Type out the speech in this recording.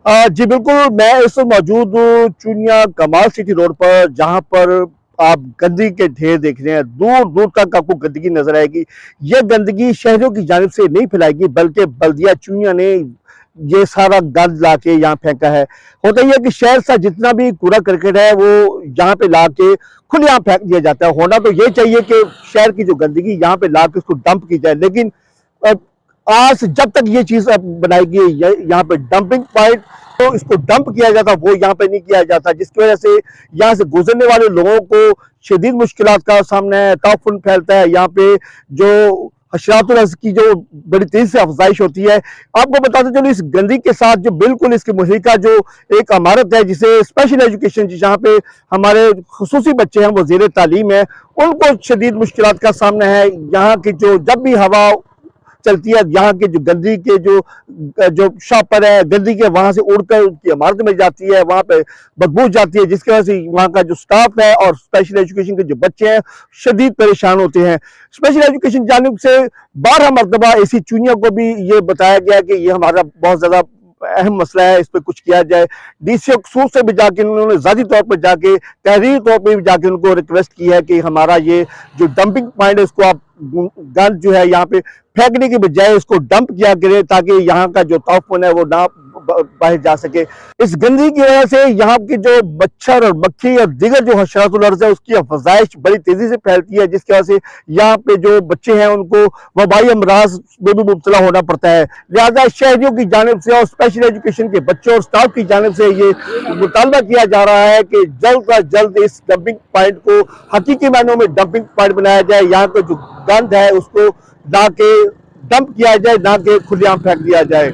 जी बिल्कुल, मैं इस वक़्त मौजूद हूँ चूनिया कमाल सिटी रोड पर, जहाँ पर आप गंदगी के ढेर देख रहे हैं। दूर-दूर तक आपको गंदगी नज़र आएगी। ये गंदगी शहरियों की जानिब से नहीं फैलाएगी, बल्कि बल्दिया चूनिया ने ये सारा गंद लाके यहाँ फेंका है। होता ये है कि शहर का जितना भी कूड़ा-करकट है, वो यहाँ पे लाके खुलेआम फेंक दिया जाता है। होना तो ये चाहिए कि शहर की जो गंदगी यहाँ पे लाके उसको डंप की जाए, लेकिन अ, आज जब तक ये चीज़ बनाएगी यहाँ पे डंपिंग पॉइंट तो इसको डंप किया जाता वो यहाँ पे नहीं किया जाता, जिसकी वजह से यहाँ से गुजरने वाले लोगों को शदीद मुश्किलात का सामना है, ताउफुन फैलता है। यहाँ पे जो हशरातुल अर्ज़ की जो बड़ी तेजी से अफजाइश होती है। आपको बताते चलो इस गंदगी के साथ जो बिल्कुल इसके मुहलिका जो एक इमारत है जिसे स्पेशल एजुकेशन जहाँ पे हमारे खुसूसी बच्चे हैं वो ज़ेर तालीम है, उनको शदीद मुश्किलात का सामना है। यहाँ की जो जब भी हवा चलती है, यहाँ के जो गंदगी के जो शॉपर है गंदगी के वहां से उड़कर उनकी इमारत में जाती है, वहां पे बदबू जाती है, जिसकी वजह से वहाँ का जो स्टाफ है और स्पेशल एजुकेशन के जो बच्चे हैं शदीद परेशान होते हैं। स्पेशल एजुकेशन जानिब से 12 मरतबा ऐसी चुनिया को भी ये बताया गया कि ये हमारा बहुत ज्यादा अहम मसला है, इस पर कुछ किया जाए। डीसी खसूस से भी जाके उन्होंने ज़ाती तौर पर जाके तहरीरी तौर पर भी जाके उनको रिक्वेस्ट की है कि हमारा ये जो डंपिंग पॉइंट है इसको आप गंद जो है यहाँ पे फेंकने की बजाय इसको डंप किया करें, ताकि यहाँ का जो ताउफुन है वो ना बाहर जा सके। इस गंदगी की वजह से यहाँ की जो मच्छर और मक्खी और दीगर जो हशरातुल अर्ज़ है उसकी अफजाइश बड़ी तेजी से फैलती है, जिसकी वजह से यहाँ पे जो बच्चे हैं उनको वबाई अमराज में भी मुब्तला होना पड़ता है। लिहाजा शहरियों की जानिब से और स्पेशल एजुकेशन के बच्चों और स्टाफ की जानिब से ये मुतालबा किया जा रहा है कि जल्द अज जल्द इस डंपिंग पॉइंट को हकीकी मायनों में डंपिंग पॉइंट बनाया जाए। यहाँ का जो गंद है उसको ना के डंप किया जाए, ना के खुलेआम फेंक दिया जाए।